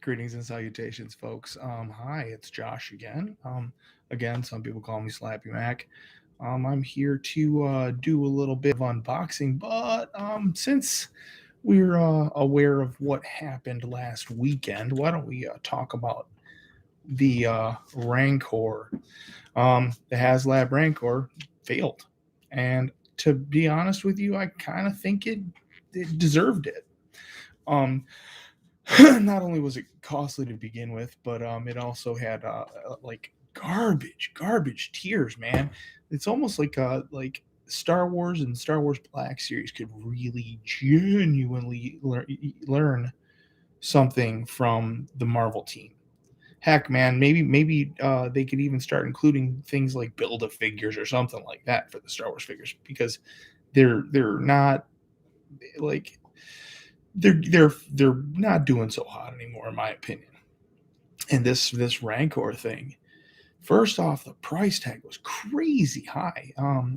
Greetings and salutations, folks. Hi, it's Josh again. Again, some people call me SlappyMac. I'm here to do a little bit of unboxing, but since we're aware of what happened last weekend, why don't we talk about the Rancor? The HasLab Rancor failed, and to be honest with you, I kind of think it deserved it. Um, Not only was it costly to begin with, but it also had like garbage tiers, man. It's almost like Star Wars and Star Wars Black Series could really genuinely learn something from the Marvel team. Heck, man, maybe they could even start including things like Build-A-Figures or something like that for the Star Wars figures, because they're not like they're not doing so hot anymore, in my opinion. And this Rancor thing, first off, the price tag was crazy high.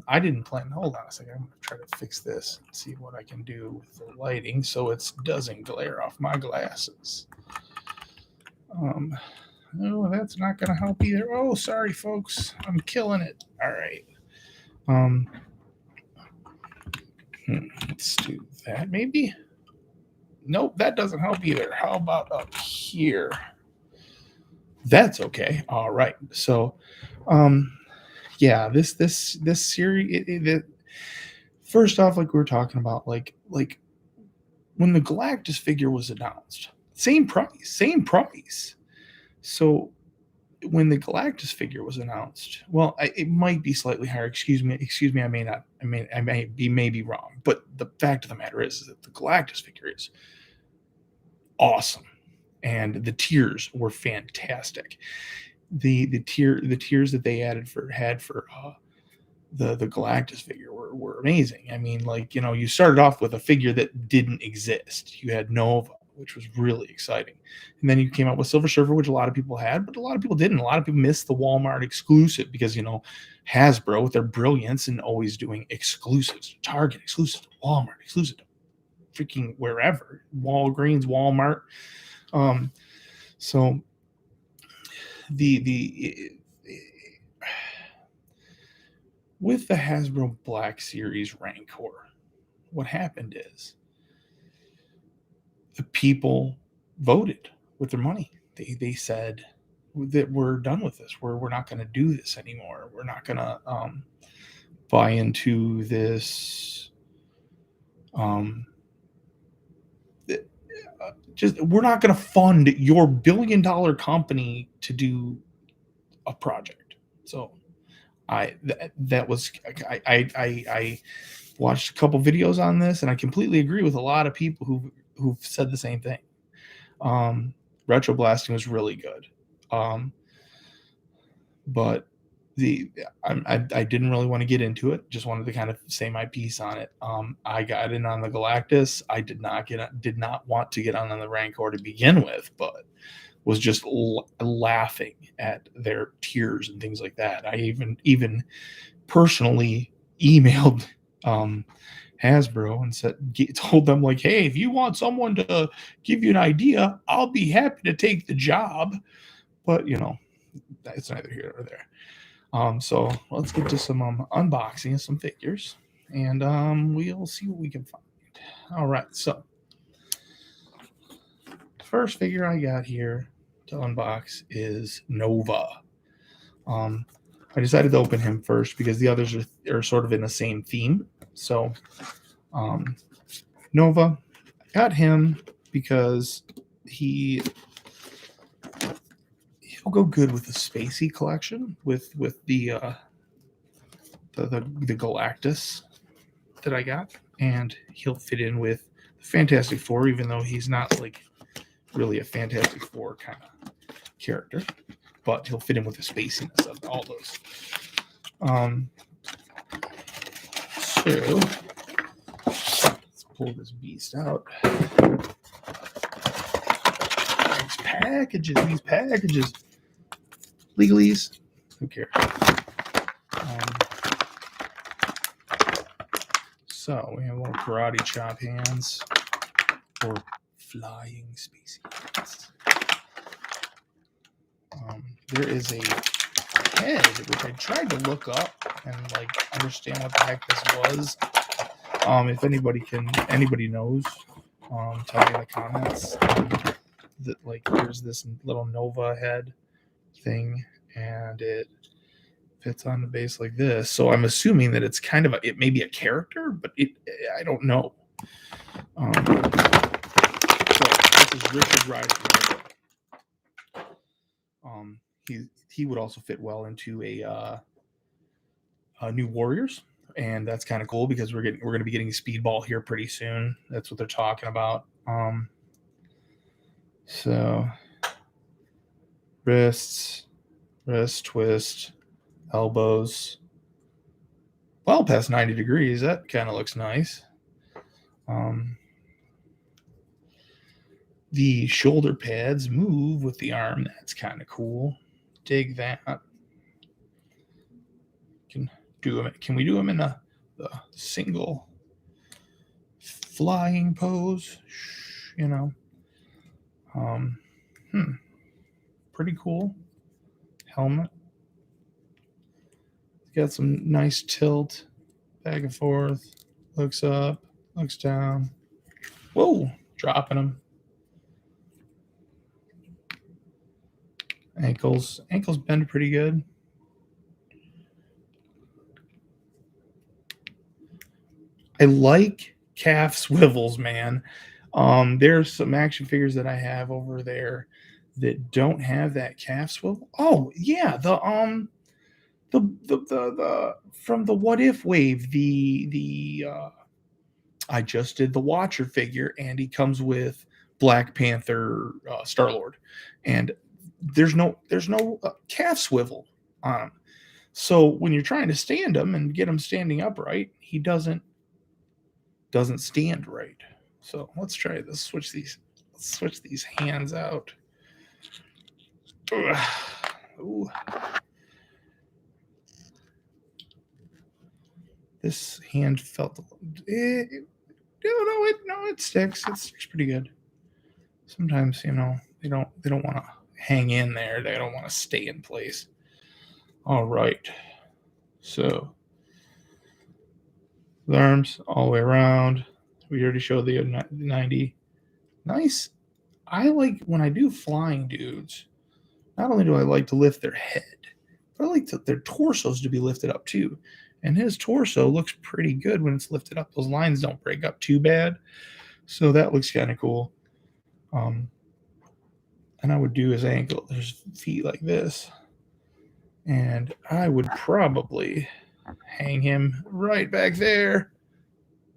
I didn't plan. Hold on a second. I'm gonna try to fix this and see what I can do with the lighting so it doesn't glare off my glasses. No, that's not gonna help either. Oh, sorry, folks. I'm killing it. All right. Let's do that maybe. Nope, that doesn't help either. How about up here? That's okay. All right. So, yeah, this series. First off, like we were talking about, like when the Galactus figure was announced, same price. So when the Galactus figure was announced, well, it might be slightly higher. Excuse me. I may be wrong, but the fact of the matter is that the Galactus figure is awesome, and the tiers were fantastic. The tiers that they had for the Galactus figure were amazing. I mean, like, you started off with a figure that didn't exist. You had Nova, which was really exciting, and then you came out with Silver Surfer, which a lot of people had, but a lot of people didn't. A lot of people missed the Walmart exclusive because Hasbro, with their brilliance and always doing exclusives to Target, exclusive to Walmart, exclusive to freaking wherever, Walgreens, Walmart. So with the Hasbro Black Series Rancor, what happened is the people voted with their money. They said that we're done with this. We're not going to do this anymore. We're not going to buy into this. We're not going to fund your billion-dollar company to do a project. So I watched a couple videos on this, and I completely agree with a lot of people who've said the same thing. Retro blasting was really good, but I didn't really want to get into it. Just wanted to kind of say my piece on it. I got in on the Galactus. I did not want to get on the Rancor to begin with, but was just laughing at their tiers and things like that. I even personally emailed Hasbro and told them, like, hey, if you want someone to give you an idea, I'll be happy to take the job. But it's neither here nor there. So let's get to some unboxing of some figures, and we'll see what we can find. All right, so first figure I got here to unbox is Nova. I decided to open him first because the others are sort of in the same theme. So Nova, I got him because he'll go good with the Spacey collection with the Galactus that I got, and he'll fit in with the Fantastic Four, even though he's not like really a Fantastic Four kind of character, but he'll fit in with the spaciness of all those. So let's pull this beast out. These packages. Legalese, who cares? So we have little karate chop hands or flying spacey hands. there is a head, which I tried to look up and like understand what the heck this was. If anybody knows, tell me in the comments. That like there's this little Nova head thing, and it fits on the base like this. So I'm assuming that it's kind of it may be a character, but I don't know. So this is Richard Rider. He would also fit well into a New Warriors, and that's kind of cool because we're going to be getting Speedball here pretty soon. That's what they're talking about. So wrist twist, elbows, well past 90 degrees. That kind of looks nice. The shoulder pads move with the arm. That's kind of cool. Dig that. Can we do them in the single flying pose? You know. Pretty cool. Helmet. Got some nice tilt. Back and forth. Looks up. Looks down. Whoa. Dropping them. Ankles bend pretty good. I like calf swivels, man. There's some action figures that I have over there that don't have that calf swivel. Oh yeah, the from the What If wave, I just did the Watcher figure, and he comes with Black Panther, Star-Lord, and there's no calf swivel on him. So when you're trying to stand him and get him standing upright, he doesn't stand right. So let's try this. Switch these hands out. Ooh. This hand felt it sticks. It sticks pretty good. Sometimes, they don't want to hang in there. They don't want to stay in place. All right. So the arms all the way around. We already showed the 90. Nice. I like when I do flying dudes, not only do I like to lift their head, but I like their torsos to be lifted up too. And his torso looks pretty good when it's lifted up. Those lines don't break up too bad. So that looks kind of cool. And I would do his ankle, his feet like this. And I would probably hang him right back there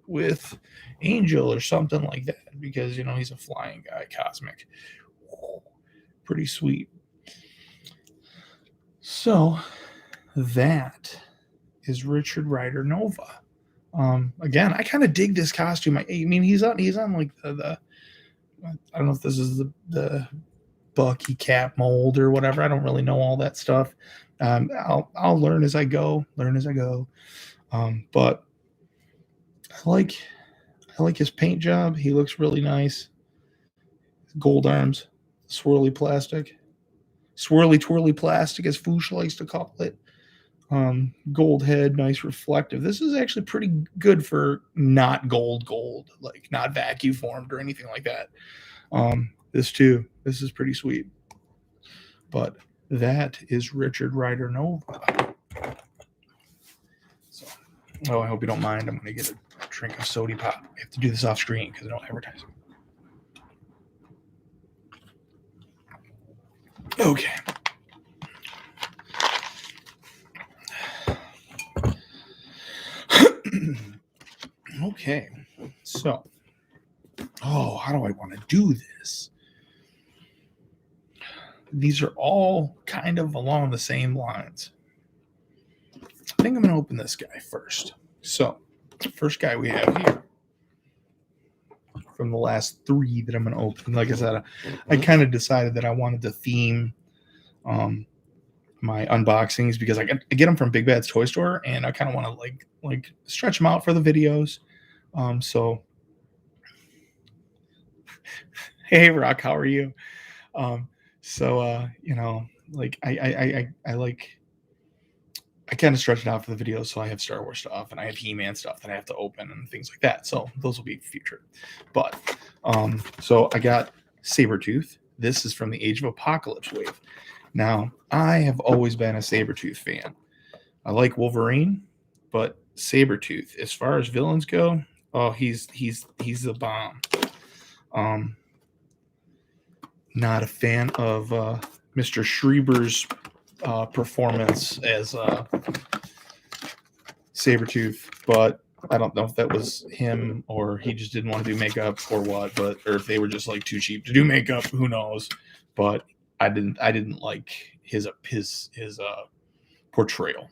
with Angel or something like that, because he's a flying guy, cosmic. Pretty sweet. So that is Richard Rider Nova. Again, I kind of dig this costume. I mean, he's on like the I don't know if this is the Bucky cap mold or whatever. I don't really know all that stuff. I'll learn as I go. But I like his paint job. He looks really nice. Gold arms, swirly twirly plastic, as Foosh likes to call it. Gold head, nice reflective. This is actually pretty good for not gold, like not vacuum formed or anything like that. This is pretty sweet. But that is Richard Rider Nova. So, I hope you don't mind. I'm going to get a drink of soda pop. I have to do this off screen because I don't advertise. Okay. Okay. So, how do I want to do this? These are all kind of along the same lines. I think I'm going to open this guy first. So, the first guy we have here, from the last three that I'm going to open, like I said, I kind of decided that I wanted to theme my unboxings because I get them from Big Bad's Toy Store, and I kind of want to like stretch them out for the videos. So, hey Rock, how are you? So like I kind of stretch it out for the videos, so I have Star Wars stuff and I have He-Man stuff that I have to open and things like that. So those will be future. But so I got Sabretooth. This is from the Age of Apocalypse wave. Now, I have always been a Sabretooth fan. I like Wolverine, but Sabretooth, as far as villains go, oh, he's the bomb. Not a fan of Mr. Schreiber's performance as Sabretooth, but I don't know if that was him or he just didn't want to do makeup or what, or if they were just like too cheap to do makeup, who knows. But I didn't like his portrayal.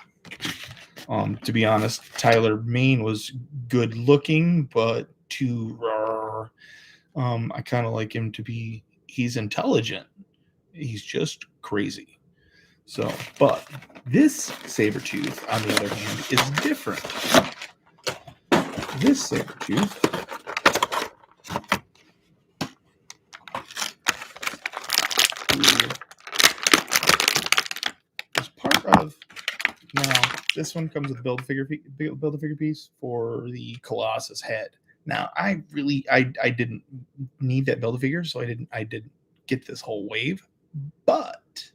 To be honest, Tyler Mane was good looking, but too raw. I kind of like him to be, he's intelligent. He's just crazy. So, but this Sabretooth, on the other hand, is different. This Sabretooth is part of, now this one comes with a build-a-figure piece for the Colossus head. Now, I didn't need that build-a-figure, so I didn't get this whole wave, but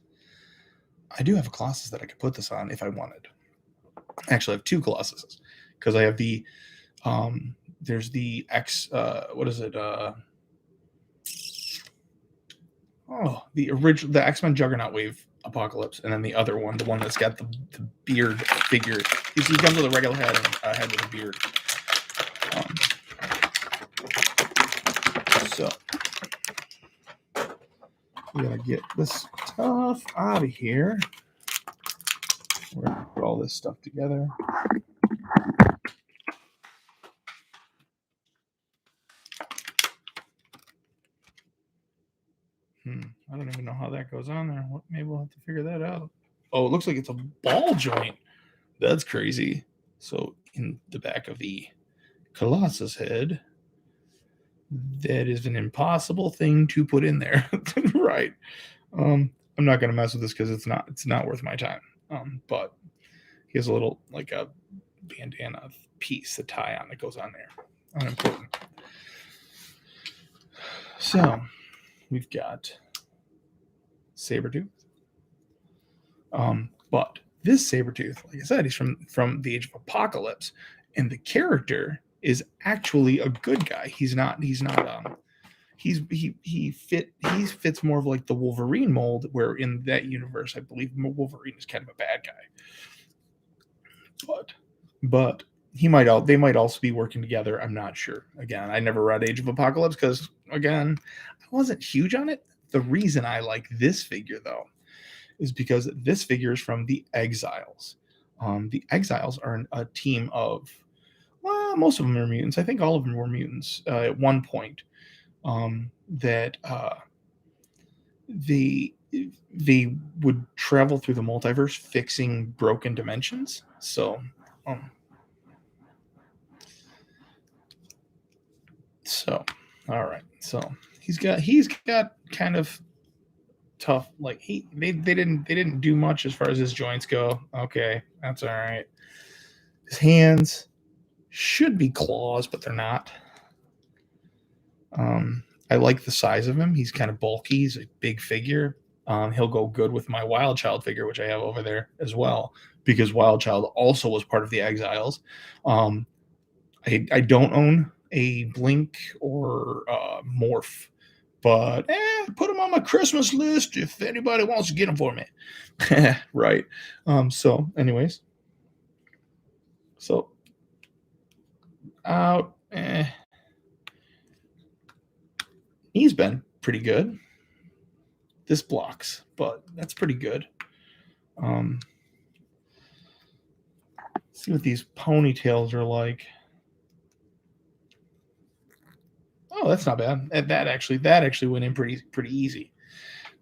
I do have a Colossus that I could put this on if I wanted. Actually, I have two Colossuses because I have the there's the the X-Men Juggernaut wave Apocalypse, and then the other one, the one that's got the beard figure. He comes with a regular head and a head with a beard. So we gotta get this stuff out of here. We're gonna put all this stuff together. I don't even know how that goes on there. Maybe we'll have to figure that out. Oh, it looks like it's a ball joint. That's crazy. So in the back of the Colossus head, that is an impossible thing to put in there. Right. I'm not going to mess with this because it's not worth my time. But he has a little, like a bandana piece to tie on that goes on there. Unimportant. So we've got Sabretooth. But this Sabretooth, like I said, he's from the Age of Apocalypse, and the character is actually a good guy. He fits more of like the Wolverine mold, where in that universe, I believe Wolverine is kind of a bad guy. But they might also be working together. I'm not sure. Again, I never read Age of Apocalypse because, again, I wasn't huge on it. The reason I like this figure, though, is because this figure is from the Exiles. The Exiles are a team of, well, most of them are mutants. I think all of them were mutants at one point. That they would travel through the multiverse fixing broken dimensions. So, all right. So he's got kind of tough, like they didn't do much as far as his joints go. Okay, that's all right. His hands should be claws, but they're not. I like the size of him. He's kind of bulky. He's a big figure. He'll go good with my Wild Child figure, which I have over there as well, because Wild Child also was part of the Exiles. I don't own a Blink or Morph, but put them on my Christmas list if anybody wants to get them for me. Right. So anyways, so out. He's been pretty good. This blocks, but that's pretty good. See what these ponytails are like. Oh, that's not bad. That actually went in pretty easy.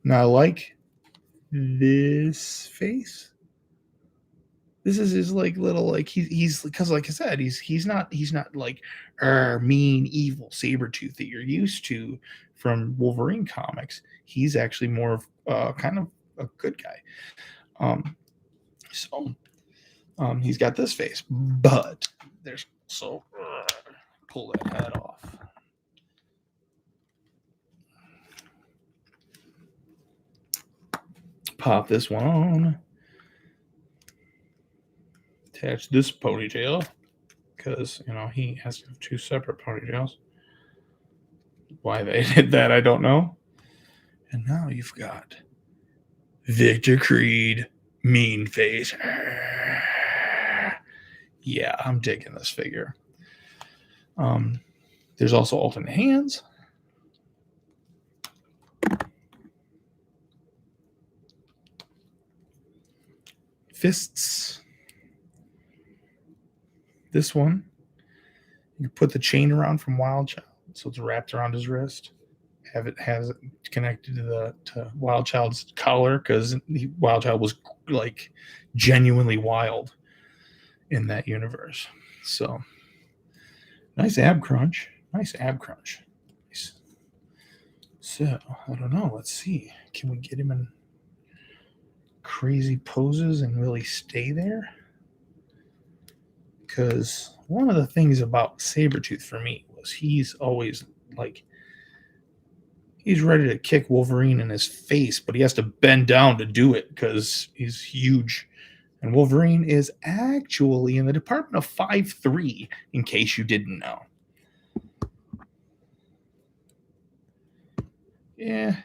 Now I like this face. This is his like little, like he's because like I said, he's not like mean evil Sabretooth that you're used to from Wolverine comics. He's actually more of kind of good guy. He's got this face, but there's also pull that head off. Pop this one on. Attach this ponytail because he has to have 2 separate ponytails. Why they did that, I don't know. And now you've got Victor Creed, mean face. Yeah, I'm digging this figure. There's also alternate hands. Fists. This one, you put the chain around from Wild Child, so it's wrapped around his wrist. Have it connected to Wild Child's collar because Wild Child was like genuinely wild in that universe. So nice ab crunch. Nice. So I don't know. Let's see. Can we get him in crazy poses and really stay there? Because one of the things about Sabretooth for me was he's always like, he's ready to kick Wolverine in his face, but he has to bend down to do it because he's huge. And Wolverine is actually in the department of 5'3", in case you didn't know. Yeah.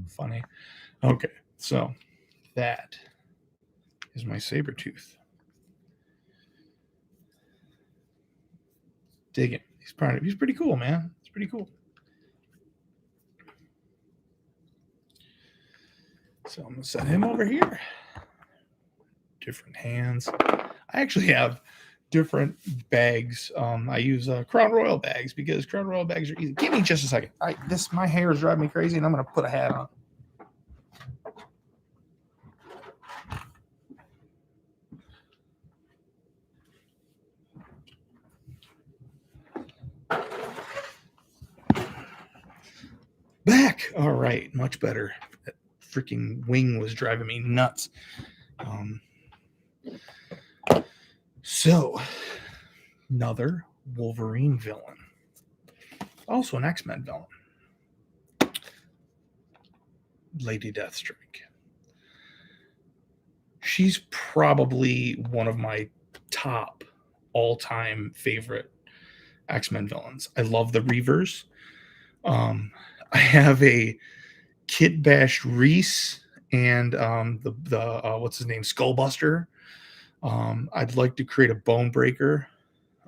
Funny. Okay, so that is my Sabretooth. Dig it. He's pretty cool, man. It's pretty cool. So I'm going to set him over here. Different hands. I actually have different bags. I use Crown Royal bags because Crown Royal bags are easy. Give me just a second. My hair is driving me crazy, and I'm going to put a hat on. Back. All right, much better. That freaking wing was driving me nuts. So, another Wolverine villain. Also an X-Men villain. Lady Deathstrike. She's probably one of my top all-time favorite X-Men villains. I love the Reavers. I have a Kit Bash Reese and the what's his name, Skullbuster. I'd like to create a Bone Breaker.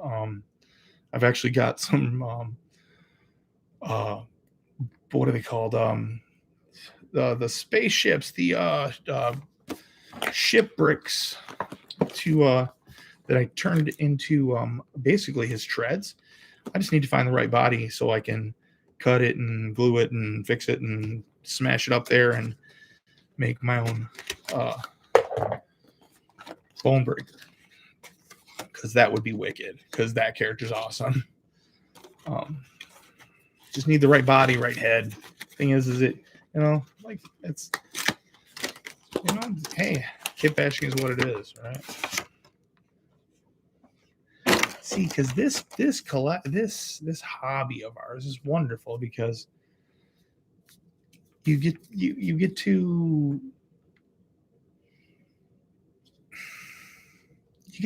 I've actually got some what are they called? The spaceships, the shipbricks that I turned into basically his treads. I just need to find the right body so I can cut it and glue it and fix it and smash it up there and make my own Bone Breaker. Because that would be wicked. Because that character's awesome. Just need the right body, right head. Thing is it, like it's, hey, kit bashing is what it is, right? See, because this hobby of ours is wonderful because you get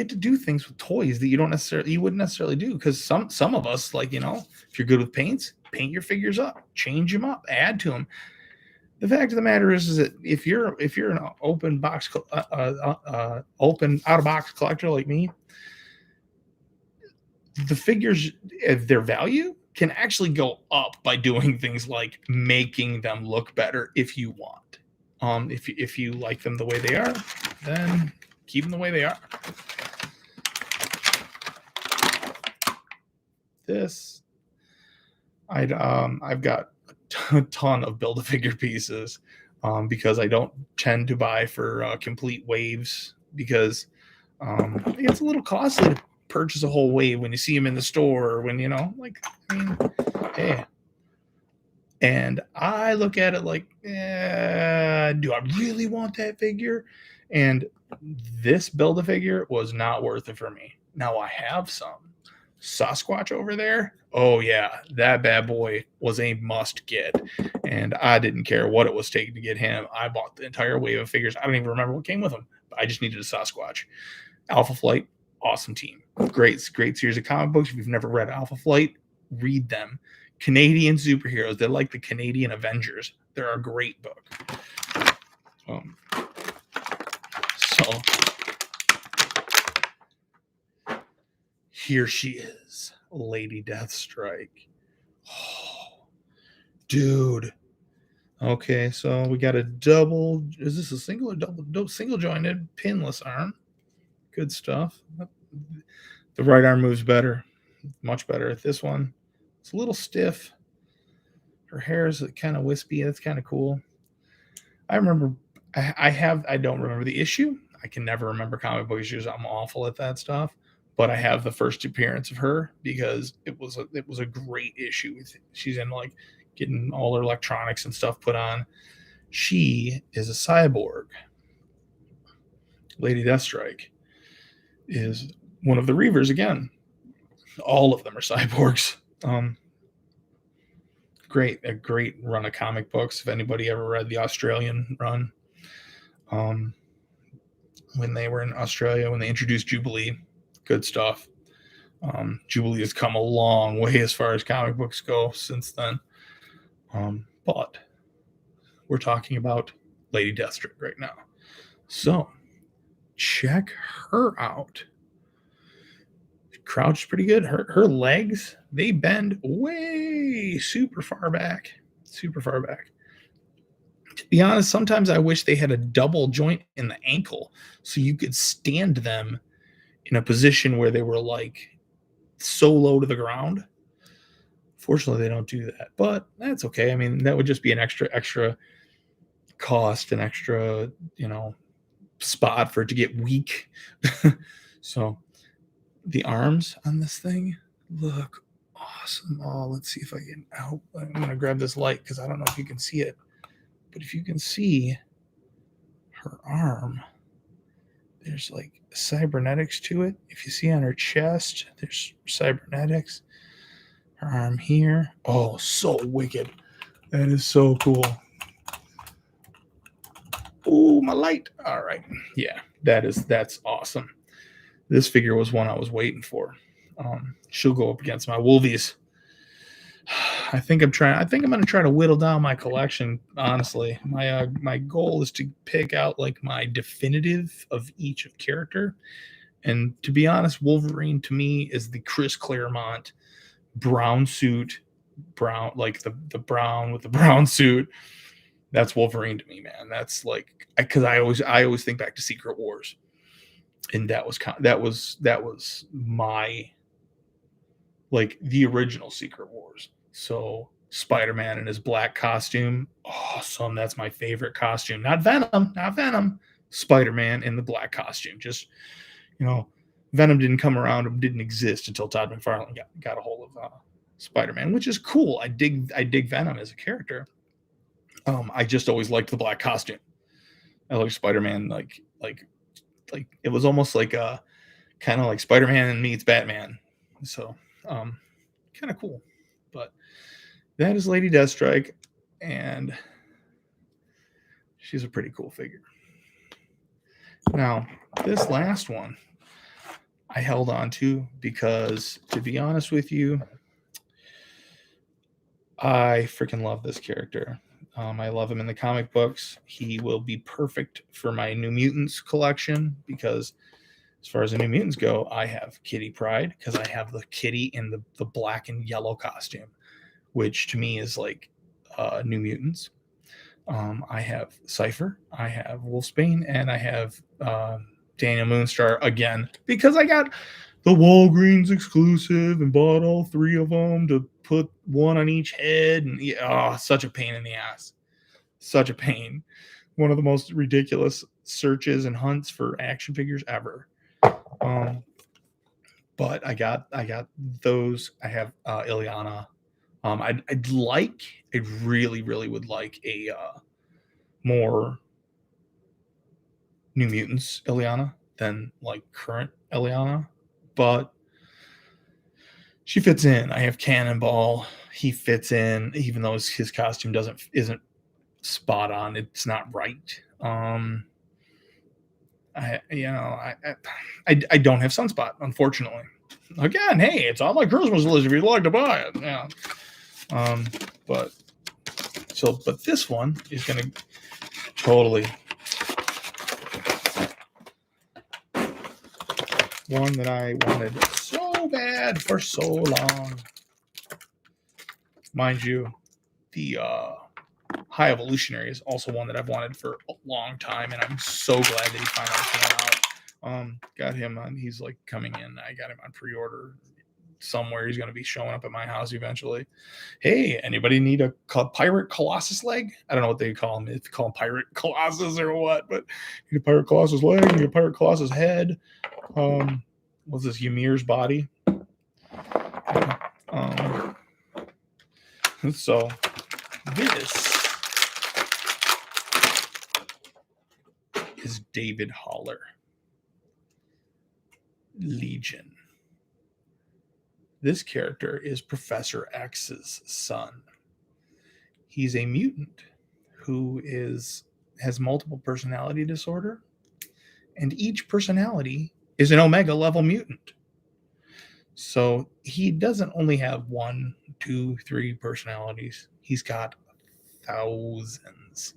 to do things with toys that you wouldn't necessarily do, because some of us, like, if you're good with paints, paint your figures up, change them up, add to them. The fact of the matter is that if you're an open box open out of box collector like me, the figures, their value can actually go up by doing things like making them look better if you want. If you like them the way they are, then keep them the way they are. This, I've got a ton of Build-A-Figure pieces. because I don't tend to buy for complete waves because it's a little costly to purchase a whole wave when you see them in the store or when, hey. And I look at it like, do I really want that figure? And this Build-A-Figure was not worth it for me. Now I have some Sasquatch over there. Oh yeah, that bad boy was a must get. And I didn't care what it was taking to get him. I bought the entire wave of figures. I don't even remember what came with them. I just needed a Sasquatch. Alpha Flight, awesome team. Great series of comic books. If you've never read Alpha Flight, read them. Canadian superheroes. They're like the Canadian Avengers. They're a great book. So here she is, Lady Deathstrike. Oh, dude. Okay, so we got a double. Is this a single or double? Single jointed pinless arm. Good stuff. The right arm moves better, much better. This one, it's a little stiff. Her hair is kind of wispy. That's kind of cool. I remember. I don't remember the issue. I can never remember comic book issues. I'm awful at that stuff. But I have the first appearance of her because it was a great issue. She's in like getting all her electronics and stuff put on. She is a cyborg. Lady Deathstrike is one of the Reavers again. All of them are cyborgs. A great run of comic books. If anybody ever read the Australian run, when they were in Australia, when they introduced Jubilee, good stuff. Jubilee has come a long way as far as comic books go since then. But we're talking about Lady Deathstrike right now. So check her out. Crouched pretty good. Her legs, they bend way super far back. Super far back. To be honest, sometimes I wish they had a double joint in the ankle so you could stand them in a position where they were like so low to the ground. Fortunately, they don't do that, but that's okay. I mean, that would just be an extra cost, an extra, spot for it to get weak. So the arms on this thing look awesome. Oh, let's see if I can. I'm going to grab this light because I don't know if you can see it, but if you can see her arm, there's like cybernetics to it. If you see on her chest, there's cybernetics. Her arm here. Oh, so wicked. That is so cool. Oh, my light. All right. Yeah, that's awesome. This figure was one I was waiting for. She'll go up against my Wolvies. I think I'm going to try to whittle down my collection. Honestly, my goal is to pick out like my definitive of each character. And to be honest, Wolverine to me is the Chris Claremont brown suit, like the brown with the brown suit. That's Wolverine to me, man. That's like, because I always think back to Secret Wars, and that was my, like, the original Secret Wars. So Spider-Man in his black costume, awesome. That's my favorite costume. Not Venom. Spider-Man in the black costume. Just, Venom didn't come around, didn't exist until Todd McFarlane got a hold of Spider-Man, which is cool. I dig Venom as a character. I just always liked the black costume. I like Spider-Man like it was almost like a kind of like Spider-Man meets Batman. So kind of cool. But that is Lady Deathstrike, and she's a pretty cool figure. Now, this last one I held on to because, to be honest with you, I freaking love this character. I love him in the comic books. He will be perfect for my New Mutants collection because, as far as the New Mutants go, I have Kitty Pryde because I have the Kitty in the black and yellow costume, which to me is like New Mutants. I have Cypher, I have Wolfsbane, and I have Daniel Moonstar again because I got the Walgreens exclusive and bought all three of them to put one on each head, and such a pain in the ass. such a pain. One of the most ridiculous searches and hunts for action figures ever. But I got those. I have Ileana. I really would like a more New Mutants Ileana than like current Ileana, but she fits in. I have Cannonball. He fits in, even though his costume isn't spot on. It's not right. I don't have Sunspot, unfortunately. Again, hey, it's on my Christmas list if you'd like to buy it. Yeah. But this one is gonna totally one that I wanted so bad for so long. Mind you, the High Evolutionary is also one that I've wanted for a long time, and I'm so glad that he finally came out. Got him on. He's like coming in. I got him on pre-order somewhere. He's going to be showing up at my house eventually. Hey, anybody need a Pirate Colossus leg? I don't know what they call him. If they call him Pirate Colossus or what, but need a Pirate Colossus leg, need a Pirate Colossus head. What's this? Ymir's body. So this is David Holler, Legion. This character is Professor X's son. He's a mutant who has multiple personality disorder, and each personality is an Omega level mutant. So he doesn't only have 1, 2, 3 personalities. He's got thousands.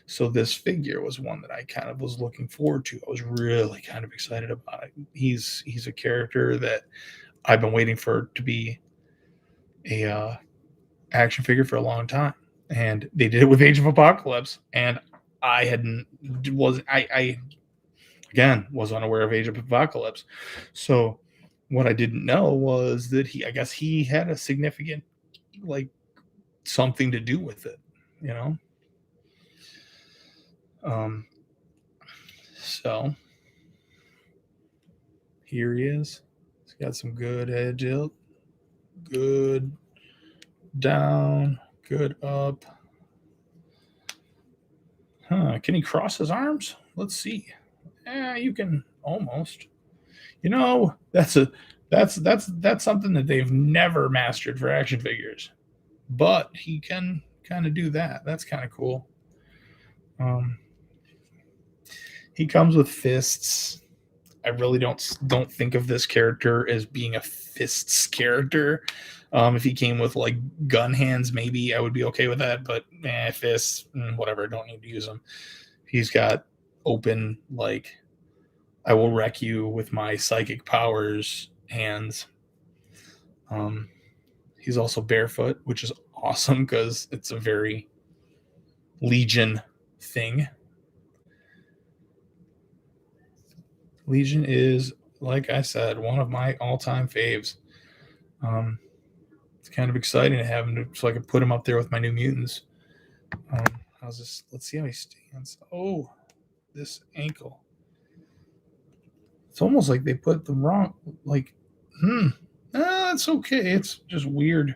So this figure was one that I kind of was looking forward to. I was really kind of excited about it. He's a character that I've been waiting for to be a action figure for a long time, and they did it with Age of Apocalypse, and I was unaware of Age of Apocalypse. So what I didn't know was that he had a significant something to do with it, so here he is. He's got some good edge up, good down, good up. Can he cross his arms? Let's see. You can almost. That's something that they've never mastered for action figures, but he can kind of do that. That's kind of cool. He comes with fists. I really don't think of this character as being a fists character. If he came with like gun hands, maybe I would be okay with that. But fists, whatever. Don't need to use them. He's got open I will wreck you with my psychic powers hands. He's also barefoot, which is awesome because it's a very Legion thing. Legion is, like I said, one of my all-time faves. It's kind of exciting to have him so I can put him up there with my New Mutants. How's this? Let's see how he stands. Oh, this ankle. It's almost like they put the wrong, it's okay. It's just weird.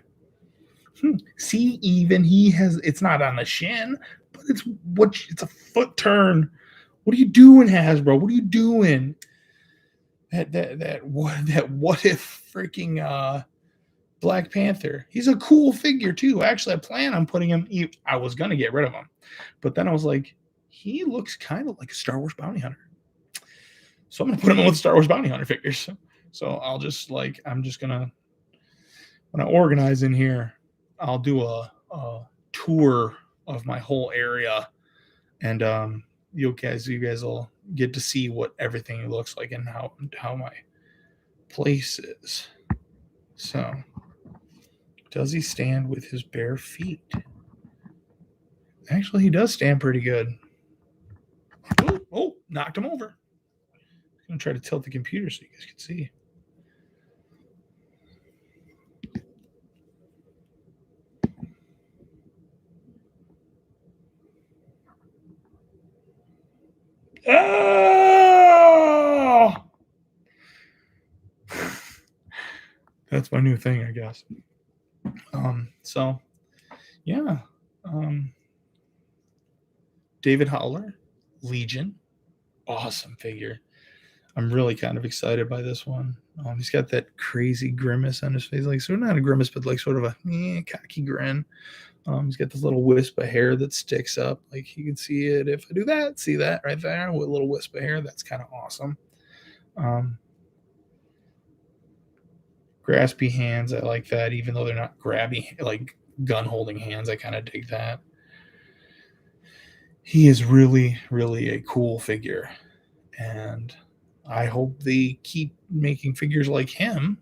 See, even it's not on the shin, but it's a foot turn. What are you doing, Hasbro? What are you doing? That what if freaking Black Panther? He's a cool figure too. Actually, I plan on putting him. I was gonna get rid of him, but then I was like, he looks kind of like a Star Wars bounty hunter. So I'm gonna put him in with Star Wars bounty hunter figures. So I'll just I'm just gonna, when I organize in here, I'll do a tour of my whole area, and you guys will get to see what everything looks like and how my place is. So, does he stand with his bare feet? Actually, he does stand pretty good. Oh, knocked him over. I'm going to try to tilt the computer so you guys can see. Oh! That's my new thing, I guess. So yeah. David Holler, Legion, awesome figure. I'm really kind of excited by this one. He's got that crazy grimace on his face, like sort of not a grimace, but like sort of a cocky grin. He's got this little wisp of hair that sticks up, like you can see it if I do that. See that right there with a little wisp of hair? That's kind of awesome. Graspy hands, I like that, even though they're not grabby, like gun holding hands. I kind of dig that. He is really, really a cool figure, and I hope they keep making figures like him.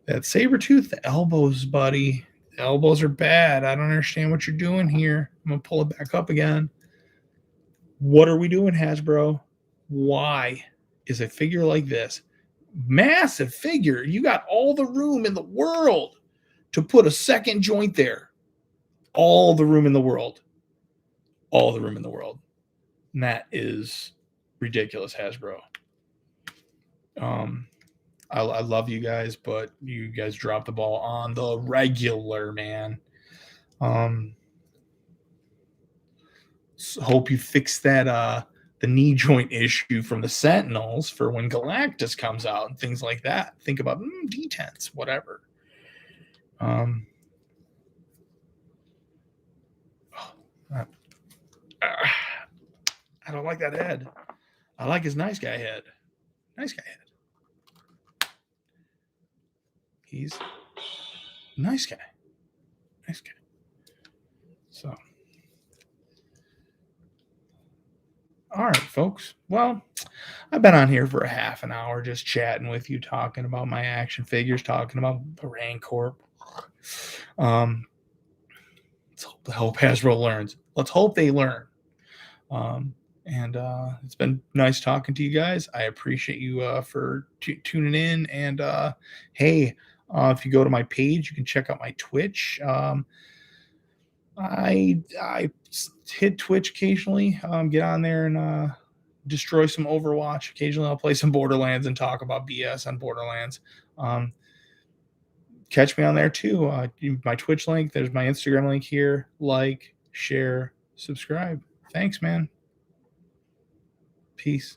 That Sabretooth, the elbows, buddy. The elbows are bad. I don't understand what you're doing here. I'm going to pull it back up again. What are we doing, Hasbro? Why is a figure like this, massive figure, you got all the room in the world to put a second joint there? All the room in the world. All the room in the world. And that is ridiculous, Hasbro. I love you guys, but you guys dropped the ball on the regular, man. So hope you fix that the knee joint issue from the Sentinels for when Galactus comes out and things like that. Think about D10s, whatever. I don't like that head. I like his nice guy head. Nice guy head. He's a nice guy. Nice guy. So, all right, folks. Well, I've been on here for a half an hour just chatting with you, talking about my action figures, talking about the Rancor. Let's hope Hasbro learns. Let's hope they learn. And it's been nice talking to you guys. I appreciate you for tuning in. And hey, if you go to my page, you can check out my Twitch. I hit Twitch occasionally. Get on there and destroy some Overwatch. Occasionally, I'll play some Borderlands and talk about BS on Borderlands. Catch me on there too. My Twitch link. There's my Instagram link here. Like, share, subscribe. Thanks, man. Peace.